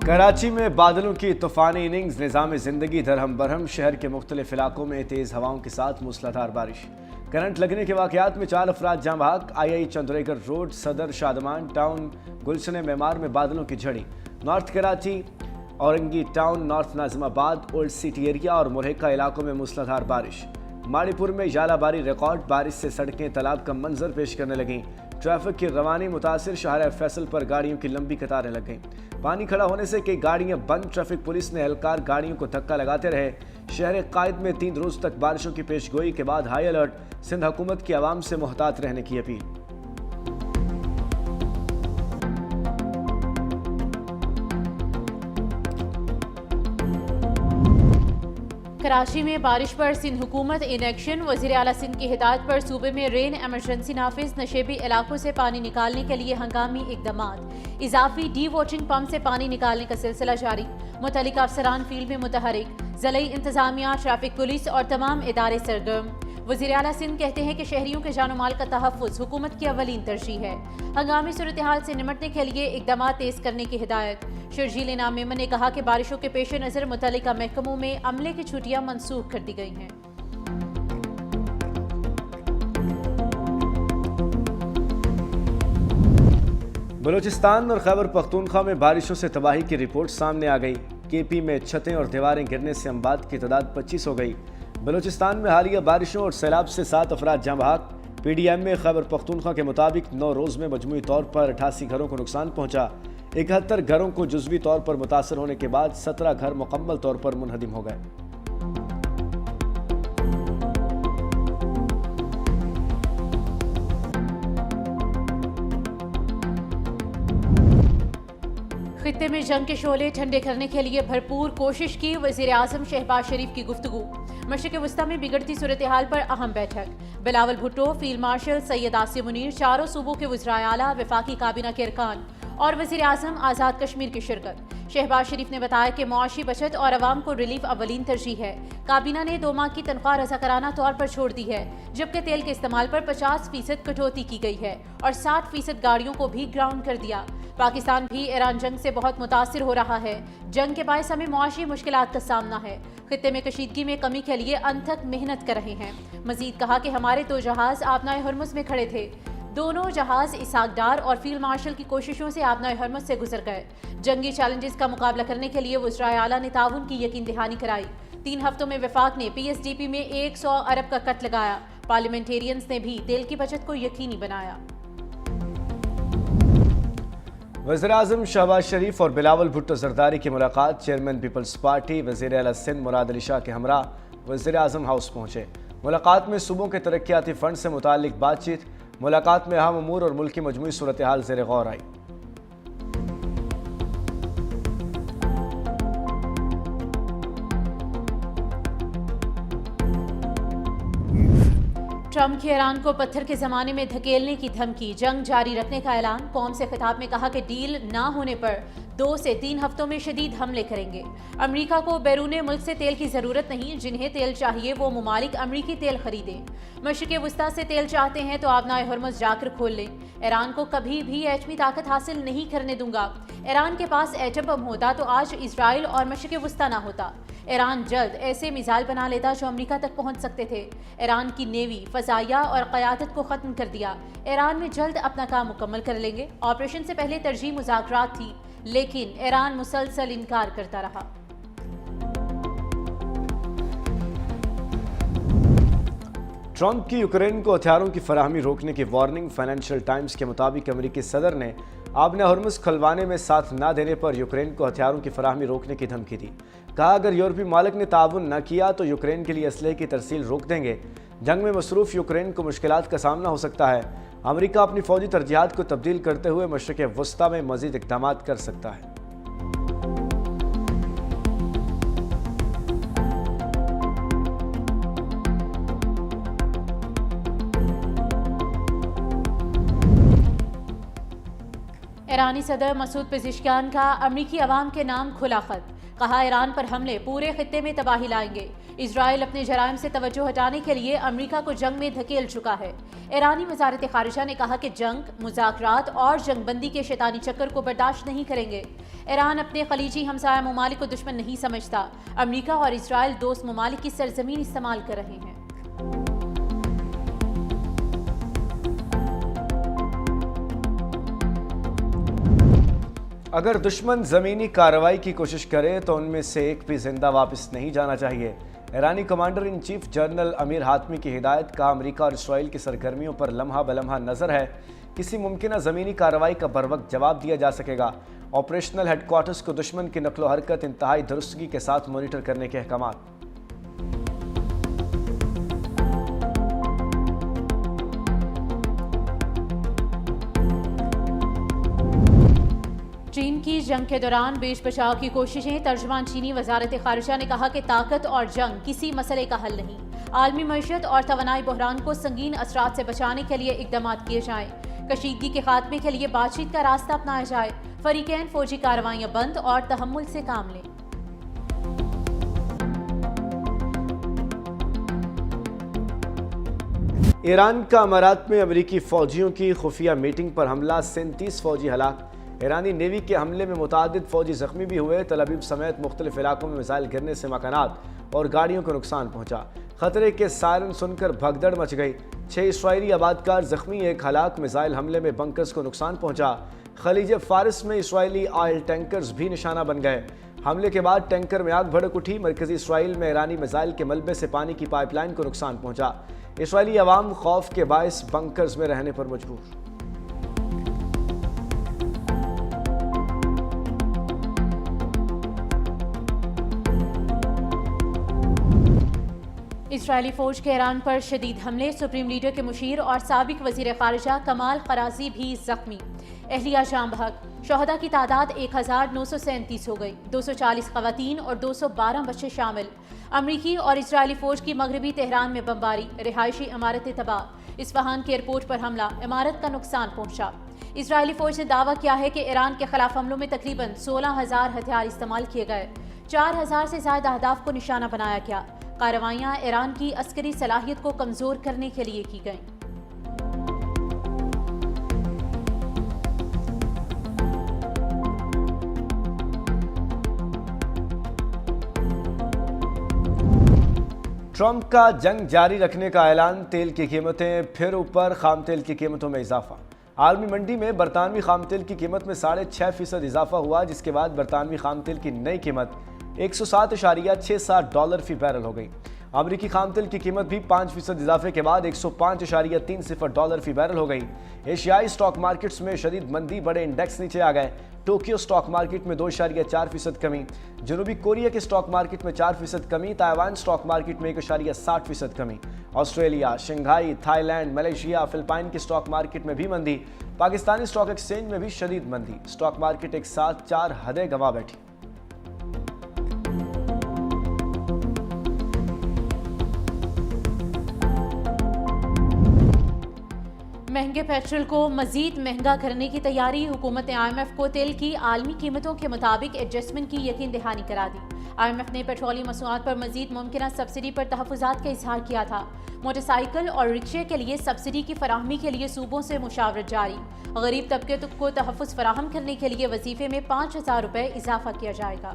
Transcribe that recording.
कराची में बादलों की तूफानी इनिंग्स निज़ाम ज़िंदगी दरहम बरहम। शहर के मुख्तलिफ इलाकों में तेज़ हवाओं के साथ मूसलाधार बारिश। करंट लगने के वाक़यात में 4 अफराद जाँ बहक। आई चंद्रेगर रोड, सदर शादमान टाउन, गुलशन मेमार में बादलों की झड़ी। North Karachi, Orangi town, north Nazimabad, old city area और मुरहका इलाकों में मूसलाधार बारिश। माड़ीपुर में जालाबारी रिकॉर्ड। बारिश से सड़कें तालाब का मंजर पेश करने लगीं। ट्रैफिक की रवानी मुतासिर। शाहरा फैसल पर गाड़ियों की लंबी कतारें लग गईं। पानी खड़ा होने से कई गाड़ियां बंद। ट्रैफिक पुलिस ने एहलकार गाड़ियों को धक्का लगाते रहे। शहर कायद में 3 रोज तक बारिशों की पेशगोई के बाद हाई अलर्ट। सिंध हुकूमत की आवाम से मुहतात रहने की अपील। कराची में बारिश पर सिंध हुकूमत इन एक्शन। वज़ीर आला सिंध की हिदायत पर सूबे में रेन एमरजेंसी नाफिज। नशेबी इलाकों से पानी निकालने के लिए हंगामी इकदामात। इजाफी डी वॉचिंग पंप से पानी निकालने का सिलसिला जारी। मुतल्लिका अफसरान फील्ड में मुतहरिक। ज़िला इंतजामिया, ट्रैफिक पुलिस और तमाम इदारे सरगर्म। वज़ीर आला सिंध कहते हैं कि शहरियों के जान माल का तहफ़्फ़ुज़ हुकूमत की अव्वलीन तरजीह है। हंगामी सूरत हाल से निमटने के लिए इक़दामात तेज़ करने की हिदायत। शर्जील इनाम मेमन ने कहा कि बारिशों के पेश नज़र मुतल्लिका महकमों में अमले की छुट्टियां मनसूख कर दी गई हैं। बलूचिस्तान और खैबर पख्तूनख्वा में बारिशों से तबाही की रिपोर्ट सामने आ गई। केपी में छतें और दीवारें गिरने से अमवात की तादाद 25 हो गई। बलूचिस्तान में हालिया बारिशों और सैलाब से 7 अफराद जाँ बहक। PDM में खैबर पख्तूनख्वा के मुताबिक 9 रोज़ में मजमूई तौर पर 88 घरों को नुकसान पहुँचा। 71 घरों को जुज़वी तौर पर मुतासर होने के बाद 17 घर मुकम्मल तौर पर मुनहदिम हो गए। खित्ते में जंग के शोले ठंडे करने के लिए भरपूर कोशिश की। वज़ीर आज़म शहबाज शरीफ की गुफ्तगू। मशरिक़ वस्ता में बिगड़ती सूरत हाल पर अहम बैठक। बिलावल भुट्टो, फील्ड मार्शल सैयद आसिम मुनीर, चारों सूबों के वज़राए आला, वफाकी काबीना के अरकान और वज़ीर आज़म आज़ाद कश्मीर की शिरकत। शहबाज शरीफ ने बताया कि मुआशी बचत और अवाम को रिलीफ अव्वलीन तरजीह है। काबीना ने 2 माह की तनख्वाह रज़ाकाराना तौर पर छोड़ दी है, जबकि तेल के इस्तेमाल पर 50% कटौती की गई है और 60% गाड़ियों को भी ग्राउंड कर दिया। पाकिस्तान भी ईरान जंग से बहुत मुतासिर हो रहा है। जंग के बायस हमें मुआशी मुश्किलात का सामना है। खित्ते में कशीदगी में कमी के लिए अनथक मेहनत कर रहे हैं। मजीद कहा कि हमारे 2 जहाज आबनाए हरमुज में खड़े थे। दोनों जहाज इसाक डार और फील्ड मार्शल की कोशिशों से आबनाए हरमुज से गुजर गए। जंगी चैलेंजेस का मुकाबला करने के लिए वज़राए आला ने ताउन की यकीन दहानी कराई। 3 हफ्तों में वफाक ने PSDP में 100 अरब का कट लगाया। पार्लियामेंटेरियंस ने भी तेल की बचत को यकीनी बनाया। वज़ीर आज़म शहबाज शरीफ और बिलावल भुट्टो जरदारी की मुलाकात। चेयरमैन पीपल्स पार्टी वज़ीर आला सिंध मुराद अली शाह के हमरा वज़ीर आज़म हाउस पहुँचे। मुलाकात में सूबों के तरक्याती फंड से मुतालिक बातचीत। मुलाकात में अहम अमूर और मुल्क की मजमूई सूरत हाल ज़ेर गौर आई। ट्रंप की ईरान को पत्थर के जमाने में धकेलने की धमकी। जंग जारी रखने का ऐलान। कौम से खिताब में कहा कि डील ना होने पर 2 से 3 हफ्तों में शदीद हमले करेंगे। अमरीका को बैरून मुल्क से तेल की जरूरत नहीं। जिन्हें तेल चाहिए वो मुमालिक अमरीकी तेल खरीदें। मशरिक़ वस्ता से तेल चाहते हैं तो आबनाए हरमुज़ जाकर खोल लें। ईरान को कभी भी एटमी ताकत हासिल नहीं करने दूंगा। ईरान के पास एटम बम होता तो आज इजराइल और मशरिक़ वस्ता ना होता। ईरान जल्द ऐसे मिसाइल बना लेता जो अमरीका तक पहुंच सकते थे। ईरान की नेवी, फजाइया और क़यादत को ख़त्म कर दिया। ईरान में जल्द अपना काम मुकम्मल कर लेंगे। ऑपरेशन से पहले तरजीह मुज़ाकरात थी, लेकिन ईरान मुसलसल इनकार करता रहा। ट्रंप की यूक्रेन को हथियारों की फराहमी रोकने की वार्निंग। फाइनेंशियल टाइम्स के मुताबिक अमेरिकी सदर ने आबने हरमुज़ खुलवाने में साथ न देने पर यूक्रेन को हथियारों की फराहमी रोकने की धमकी दी। कहा अगर यूरोपीय मालिक ने ताउन न किया तो यूक्रेन के लिए असलहे की तरसील रोक देंगे। जंग में मसरूफ़ यूक्रेन को मुश्किलात का सामना हो सकता है। अमेरिका अपनी फौजी तरजीहात को तब्दील करते हुए मशरिक़ वस्ता में मज़ीद इक़दामात कर सकता है। ईरानी सदर मसूद पेजिशकियान का अमरीकी अवाम के नाम खुला खत, कहा ईरान पर हमले पूरे खित्ते में तबाही लाएंगे। इजराइल अपने जराइम से तवज्जो हटाने के लिए अमरीका को जंग में धकेल चुका है। ईरानी वजारत खारिजा ने कहा कि जंग, मुज़ाकरात और जंगबंदी के शैतानी चक्कर को बर्दाश्त नहीं करेंगे। ईरान अपने खलीजी हमसाया ममालिक को दुश्मन नहीं समझता। अमरीका और इजराइल दोस्त ममालिक की सरजमीन इस्तेमाल कर रहे हैं। अगर दुश्मन ज़मीनी कार्रवाई की कोशिश करे तो उनमें से एक भी जिंदा वापस नहीं जाना चाहिए। ईरानी commander in chief general Amir Hatami की हिदायत का अमेरिका और इसराइल की सरगर्मियों पर लम्हा बलम्हा नज़र है। किसी मुमकिन ज़मीनी कार्रवाई का बरवक्त जवाब दिया जा सकेगा। ऑपरेशनल हेडक्वार्टर्स को दुश्मन की नकलो हरकत इंतहाई दुरुस्तगी के साथ मॉनिटर करने के अहकाम। चीन की जंग के दौरान बेच बचाव की कोशिशें। तर्जुमान चीनी वजारत खारिजा ने कहा कि ताकत और जंग किसी मसले का हल नहीं। आलमी मईशत और तवानाई बहरान को संगीन असरात से बचाने के लिए इकदाम किए जाएं। कशीदगी के खात्मे के लिए बातचीत का रास्ता अपनाया जाए। फरीकैन फौजी कार्रवाइयां बंद और तहम्मुल से काम लें। ईरान का अमारात में अमेरिकी फौजियों की खुफिया मीटिंग पर हमला, 37 फौजी हलाक। ईरानी नेवी के हमले में मुतादिद फौजी जख्मी भी हुए। तल अवीव समेत मुख्तलिफ इलाकों में मिसाइल गिरने से मकानात और गाड़ियों को नुकसान पहुंचा। खतरे के सायरन सुनकर भगदड़ मच गई। 6 इसराइली आबादकार जख्मी, 1 हलाक। मिसाइल हमले में बंकर्स को नुकसान पहुंचा। खलीज फारिस में इसराइली ऑयल टैंकर्स भी निशाना बन गए। हमले के बाद टैंकर में आग भड़क उठी। मरकजी इसराइल में ईरानी मिसाइल के मलबे से पानी की पाइपलाइन को नुकसान पहुंचा। इसराइली अवाम खौफ के बायस बंकर्स में रहने पर मजबूर। इसराइली फौज के ईरान पर शदीद हमले। सुप्रीम लीडर के मुशीर और साबिक वजीर खारिजा कमाल खराजी भी जख्मी। एहलिया जाम बहक। शहदा की तादाद 1937 हो गई। 240 खवातीन और 212 बच्चे शामिल। अमरीकी और इसराइली फौज की मगरबी तेहरान में बमबारी, रिहायशी इमारतें तबाह। इस्फहान के एयरपोर्ट पर हमला, इमारत का नुकसान पहुंचा। इसराइली फौज ने दावा किया है कि ईरान के खिलाफ हमलों में तकरीबन 16,000 हथियार इस्तेमाल किए गए। 4,000 से ज्यादा अहदाफ को निशाना बनाया गया। कार्रवाइयां ईरान की अस्करी सलाहियत को कमजोर करने के लिए की गईं। ट्रंप का जंग जारी रखने का ऐलान। तेल की कीमतें फिर ऊपर, खाम तेल की कीमतों में इजाफा। आलमी मंडी में बरतानवी खाम तेल की कीमत में 6.5% इजाफा हुआ, जिसके बाद बरतानवी खाम तेल की नई कीमत $107.67 फी बैरल हो गई। अमरीकी खाम तेल की कीमत भी 5% इजाफे के बाद $105.30 फी बैरल हो गई। एशियाई स्टॉक मार्केट्स में शदीद मंदी, बड़े इंडेक्स नीचे आ गए। टोक्यो स्टॉक मार्केट में 2.4% कमी, जनूबी कोरिया के स्टॉक मार्केट में 4% कमी, ताइवान स्टॉक मार्केट में 1.60% कमी। Australia, Shanghai, Thailand, Malaysia, Philippine के स्टॉक मार्केट में भी मंदी। पाकिस्तानी स्टॉक एक्सचेंज में भी शदीद मंदी। स्टॉक मार्केट एक साथ 4 हदें गंवा बैठी। महंगे पेट्रोल को मजीद महंगा करने की तैयारी। हुकूमत ने IMF को तेल की आलमी कीमतों के मुताबिक एडजस्टमेंट की यकीन दहानी करा दी। IMF ने पेट्रोलियम मसनूआत पर मजीद मुमकिन सब्सिडी पर तहफ़्फ़ुज़ात का इजहार किया था। मोटरसाइकिल और रिक्शे के लिए सब्सिडी की फराहमी के लिए सूबों से मुशावरत जारी। गरीब तबके को तहफ़्फ़ुज़ फराहम करने के लिए वजीफे में $5,000 इजाफा किया जाएगा।